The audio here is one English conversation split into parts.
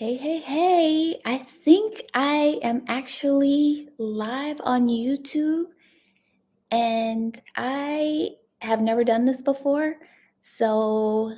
Hey, hey, hey. I think I am actually live on YouTube and I have never done this before. So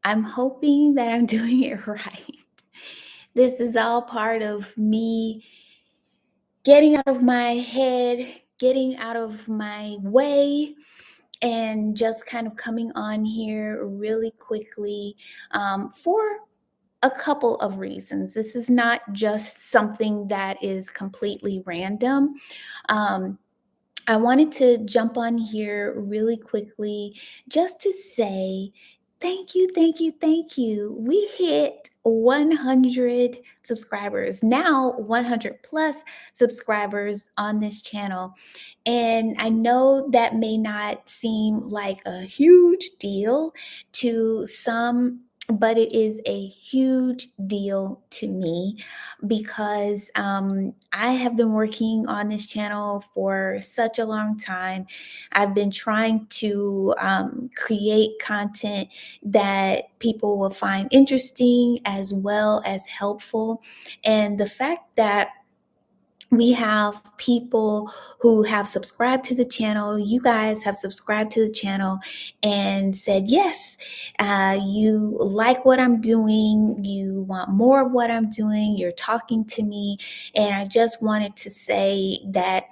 I'm hoping that I'm doing it right. This is all part of me getting out of my head, getting out of my way, and just kind of coming on here really quickly for a couple of reasons. This is not just something that is completely random. Um, I wanted to jump on here really quickly just to say thank you, thank you, thank you. We hit 100 subscribers, now 100 plus subscribers on this channel. And I know that may not seem like a huge deal to some, but it is a huge deal to me because I have been working on this channel for such a long time. I've been trying to create content that people will find interesting as well as helpful. And the fact that we have people who have subscribed to the channel. You guys have subscribed to the channel and said, yes, you like what I'm doing. You want more of what I'm doing. You're talking to me. And I just wanted to say that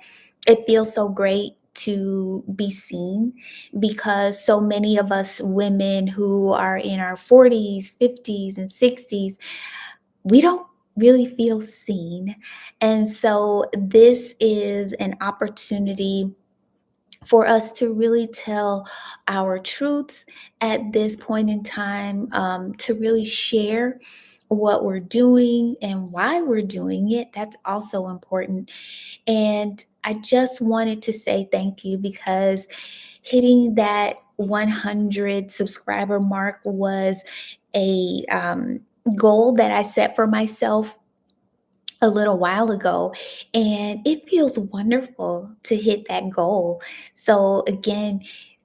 it feels so great to be seen because so many of us women who are in our 40s, 50s, and 60s, we don't really feel seen. And so this is an opportunity for us to really tell our truths at this point in time, to really share what we're doing and why we're doing it. That's also important. And I just wanted to say thank you because hitting that 100 subscriber mark was a goal that I set for myself a little while ago, and it feels wonderful to hit that goal. So again,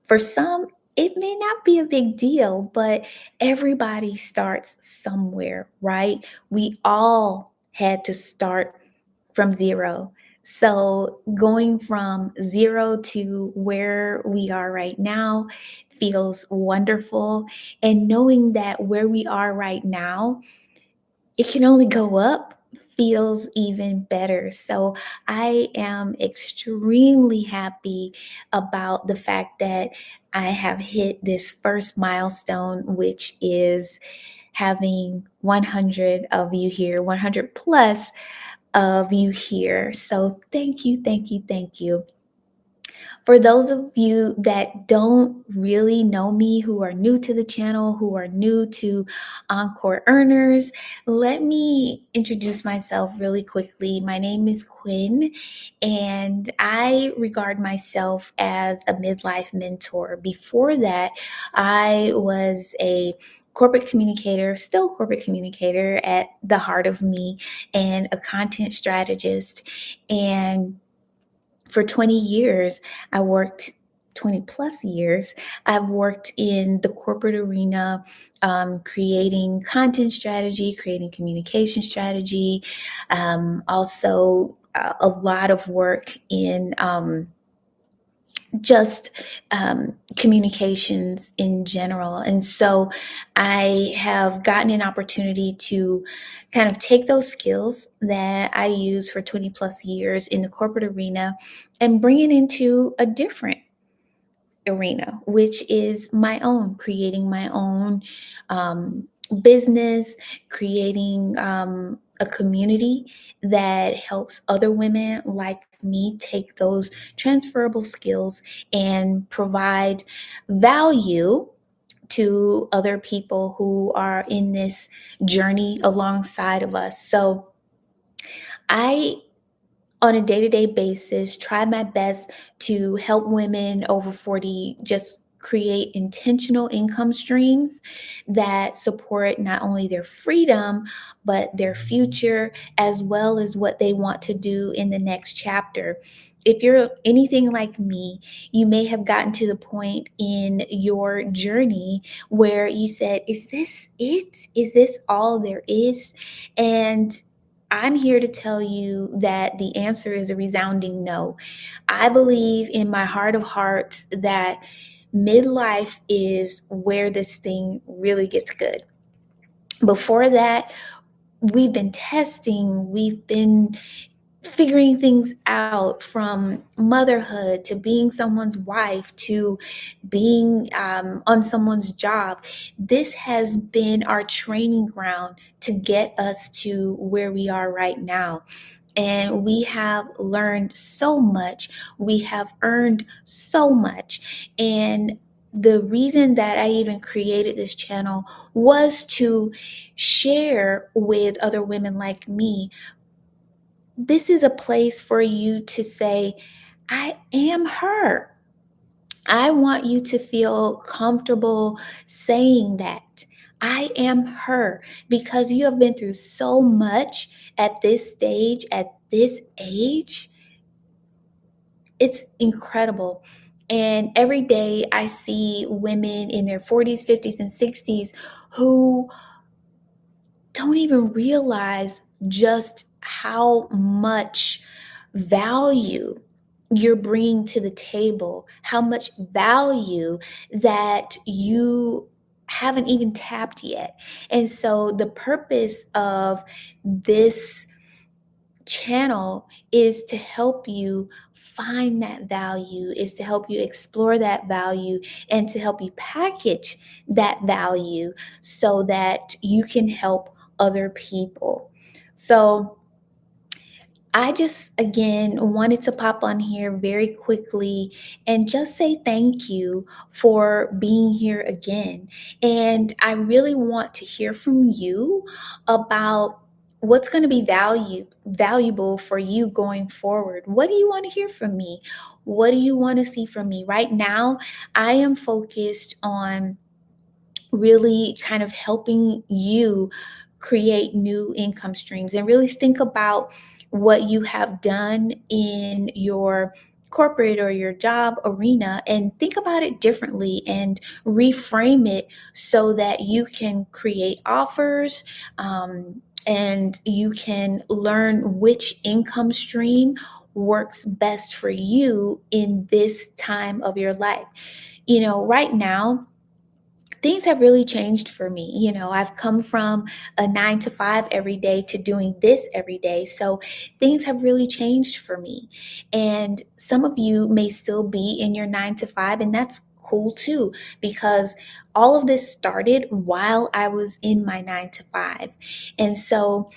for some it may not be a big deal, but everybody starts somewhere, right? We all had to start from zero. So going from zero to where we are right now feels wonderful, and knowing that where we are right now, it can only go up, feels even better. So I am extremely happy about the fact that I have hit this first milestone, which is having 100 of you here, 100 plus of you here. So thank you, thank you, thank you. For those of you that don't really know me, who are new to the channel, who are new to Encore Earners, let me introduce myself really quickly. My name is Quinn, and I regard myself as a midlife mentor. Before that, I was a corporate communicator, still corporate communicator at the heart of me, and a content strategist. And for 20 years, I worked 20 plus years. I've worked in the corporate arena, creating content strategy, creating communication strategy, also a lot of work in just communications in general. And so I have gotten an opportunity to kind of take those skills that I use for 20 plus years in the corporate arena and bring it into a different arena, which is my own, creating my own business, creating a community that helps other women like me take those transferable skills and provide value to other people who are in this journey alongside of us. So I, on a day-to-day basis, try my best to help women over 40 just create intentional income streams that support not only their freedom but their future, as well as what they want to do in the next chapter. if you're anything like me, you may have gotten to the point in your journey where you said, is this it? Is this all there is? And I'm here to tell you that the answer is a resounding no. I believe in my heart of hearts that midlife is where this thing really gets good. Before that, we've been testing, we've been figuring things out, from motherhood to being someone's wife to being on someone's job. This has been our training ground to get us to where we are right now. And we have learned so much. We have earned so much. And the reason that I even created this channel was to share with other women like me. This is a place for you to say, I am her. I want you to feel comfortable saying that. I am her, because you have been through so much at this stage, at this age. It's incredible. And every day I see women in their 40s, 50s, and 60s who don't even realize just how much value you're bringing to the table, how much value that you haven't even tapped yet. And so the purpose of this channel is to help you find that value, is to help you explore that value, and to help you package that value so that you can help other people. So I just, again, wanted to pop on here very quickly and just say thank you for being here again. And I really want to hear from you about what's going to be valuable for you going forward. What do you want to hear from me? What do you want to see from me? Right now, I am focused on really kind of helping you create new income streams and really think about what you have done in your corporate or your job arena, and think about it differently and reframe it so that you can create offers, and you can learn which income stream works best for you in this time of your life. Right now, things have really changed for me. I've come from a 9 to 5 every day to doing this every day. So things have really changed for me. And some of you may still be in your 9 to 5, and that's cool too, because all of this started while I was in my 9 to 5. And so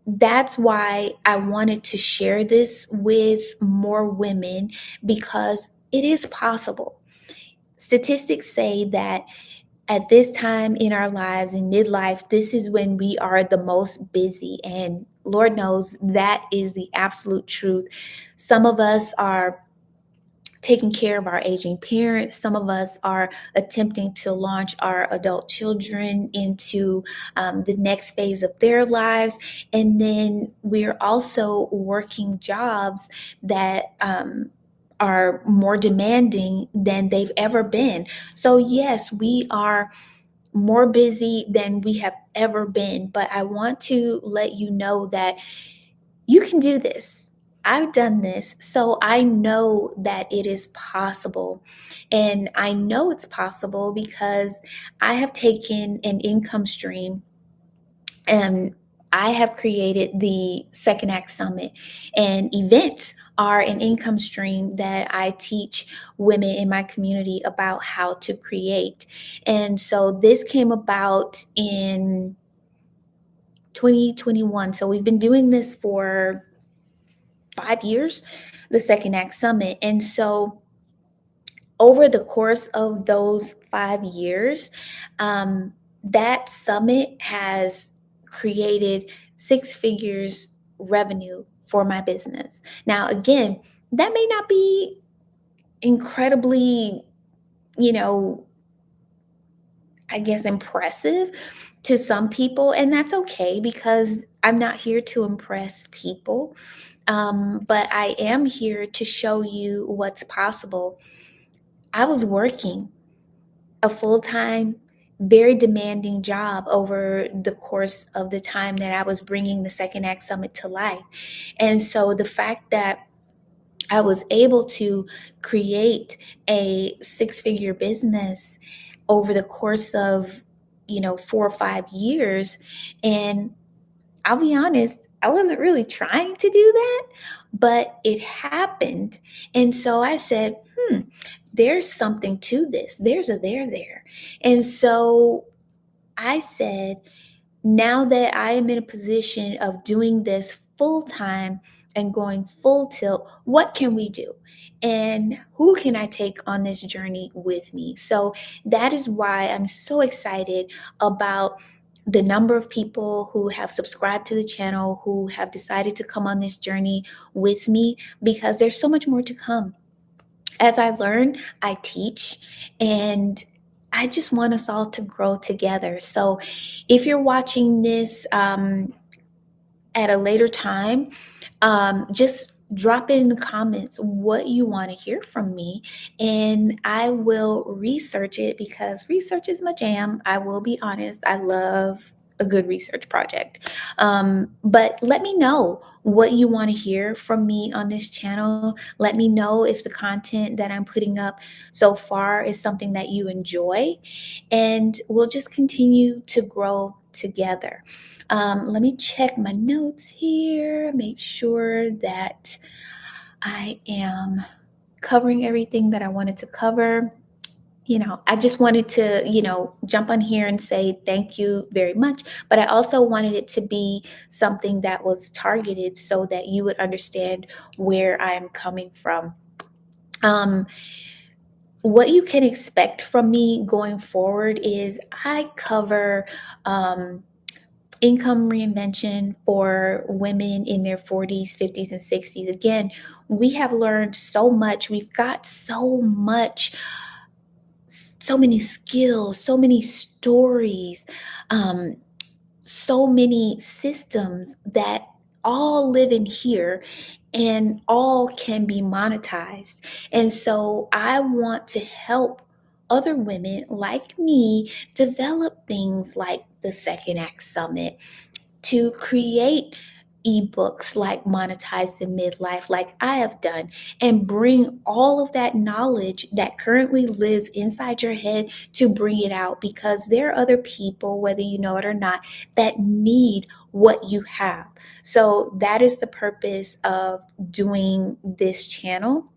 that's why I wanted to share this with more women, because it is possible. Statistics say that at this time in our lives, in midlife, this is when we are the most busy. And Lord knows that is the absolute truth. Some of us are taking care of our aging parents. Some of us are attempting to launch our adult children into the next phase of their lives. And then we're also working jobs that are more demanding than they've ever been. So, yes, we are more busy than we have ever been. But I want to let you know that you can do this. I've done this, so I know that it is possible. And I know it's possible because I have taken an income stream, and I have created the Second Act Summit, and events are an income stream that I teach women in my community about how to create. And so this came about in 2021. So we've been doing this for 5 years, the Second Act Summit. And so over the course of those 5 years, that summit has created 6 figures revenue for my business. Now, again, that may not be incredibly, you know, I guess impressive to some people, and that's okay, because I'm not here to impress people. but I am here to show you what's possible. I was working a full time, very demanding job over the course of the time that I was bringing the Second Act Summit to life. And so the fact that I was able to create a six-figure business over the course of, 4 or 5 years. And I'll be honest, I wasn't really trying to do that, but it happened. And so I said, there's something to this. There's a there there. And so I said, now that I am in a position of doing this full time and going full tilt, what can we do? And who can I take on this journey with me? So that is why I'm so excited about the number of people who have subscribed to the channel, who have decided to come on this journey with me, because there's so much more to come. As I learn, I teach, and I just want us all to grow together. So if you're watching this at a later time, just drop it in the comments what you want to hear from me, and I will research it because research is my jam. I will be honest, I love a good research project. But let me know what you want to hear from me on this channel. Let me know if the content that I'm putting up so far is something that you enjoy, and we'll just continue to grow together. Let me check my notes here, make sure that I am covering everything that I wanted to cover. I just wanted to, jump on here and say thank you very much. But I also wanted it to be something that was targeted so that you would understand where I am coming from. Um, what you can expect from me going forward is I cover income reinvention for women in their 40s, 50s, and 60s. Again, we have learned so much. We've got so much, so many skills, so many stories, um, so many systems that all live in here and all can be monetized. And so I want to help other women like me develop things like the Second Act Summit, to create ebooks like Monetize the Midlife, like I have done, and bring all of that knowledge that currently lives inside your head to bring it out, because there are other people, whether you know it or not, that need what you have. So that is the purpose of doing this channel.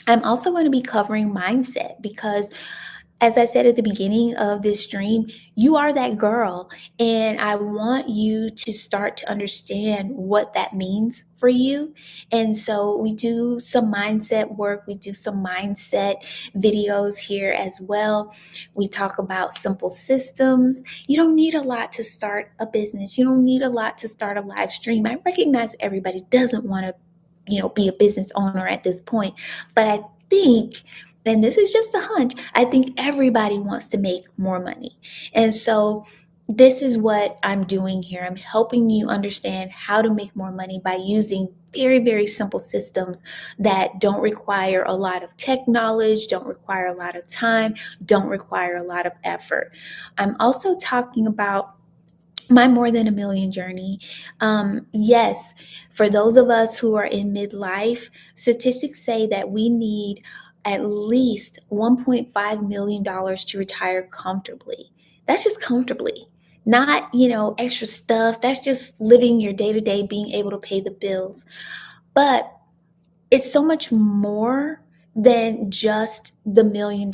I'm also going to be covering mindset because, as I said at the beginning of this stream, you are that girl. And I want you to start to understand what that means for you. And so we do some mindset work, we do some mindset videos here as well. We talk about simple systems. You don't need a lot to start a business, you don't need a lot to start a live stream. I recognize everybody doesn't want to be a business owner at this point, but I think, and this is just a hunch, I think everybody wants to make more money. And so this is what I'm doing here. I'm helping you understand how to make more money by using very, very simple systems that don't require a lot of tech knowledge, don't require a lot of time, don't require a lot of effort. I'm also talking about my more than a million journey. Yes, for those of us who are in midlife, statistics say that we need at least $1.5 million to retire comfortably. That's just comfortably, not, extra stuff. That's just living your day to day, being able to pay the bills. But it's so much more than just the $1 million.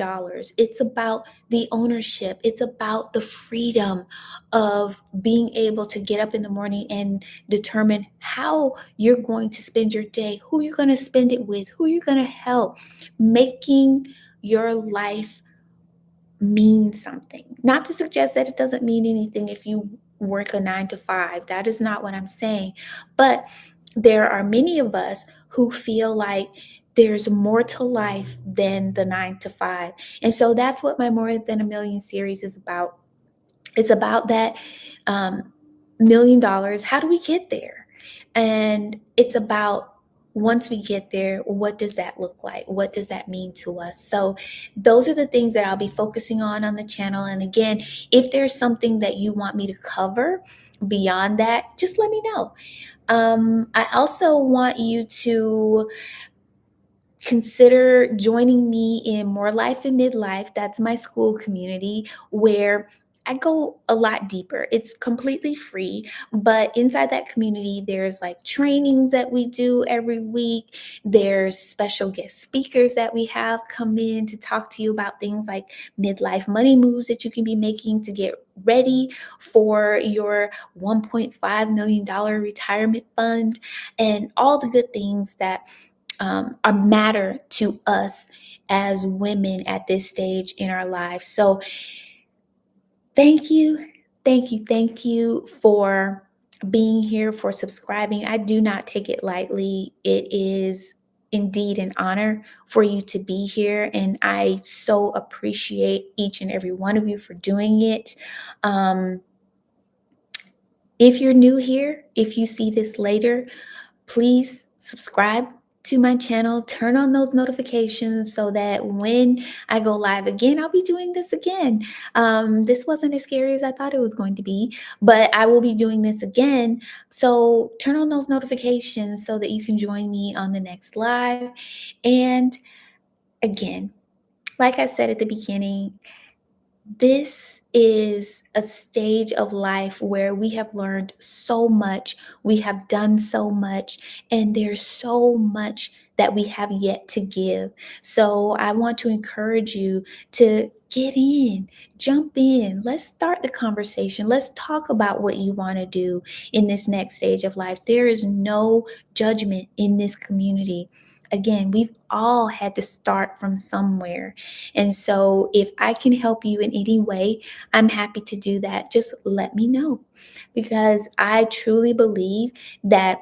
It's about the ownership. It's about the freedom of being able to get up in the morning and determine how you're going to spend your day, who you're going to spend it with, who you're going to help, making your life mean something. Not to suggest that it doesn't mean anything if you work a 9 to 5. That is not what I'm saying. But there are many of us who feel like there's more to life than the 9 to 5. And so that's what my More Than a Million series is about. It's about that $1 million. How do we get there? And it's about, once we get there, what does that look like? What does that mean to us? So, those are the things that I'll be focusing on the channel. And again, if there's something that you want me to cover beyond that, just let me know. I also want you to consider joining me in More Life and Midlife. That's my school community where I go a lot deeper. It's completely free, but inside that community, there's like trainings that we do every week. There's special guest speakers that we have come in to talk to you about things like midlife money moves that you can be making to get ready for your $1.5 million retirement fund, and all the good things that are matter to us as women at this stage in our lives. So thank you, thank you for being here, for subscribing. I do not take it lightly. It is indeed an honor for you to be here, and I so appreciate each and every one of you for doing it. Um, if you're new here, if you see this later, please subscribe to my channel, turn on those notifications so that when I go live again, I'll be doing this again. This wasn't as scary as I thought it was going to be, but I will be doing this again. So turn on those notifications so that you can join me on the next live. And again, like I said at the beginning, this is a stage of life where we have learned so much, we have done so much, and there's so much that we have yet to give. So I want to encourage you to get in, jump in. Let's start the conversation. Let's talk about what you want to do in this next stage of life. There is no judgment in this community. Again, we've all had to start from somewhere. And so, if I can help you in any way, I'm happy to do that. Just let me know, because I truly believe that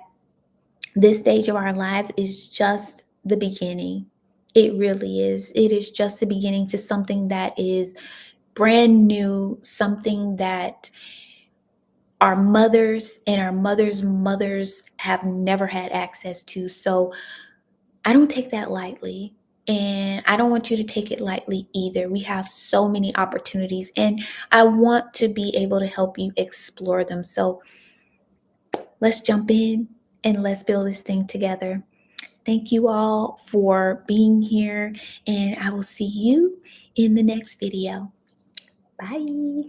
this stage of our lives is just the beginning. It really is. It is just the beginning to something that is brand new, something that our mothers and our mothers' mothers have never had access to. So, I don't take that lightly. And I don't want you to take it lightly either. We have so many opportunities, and I want to be able to help you explore them. So let's jump in and let's build this thing together. Thank you all for being here, and I will see you in the next video. Bye.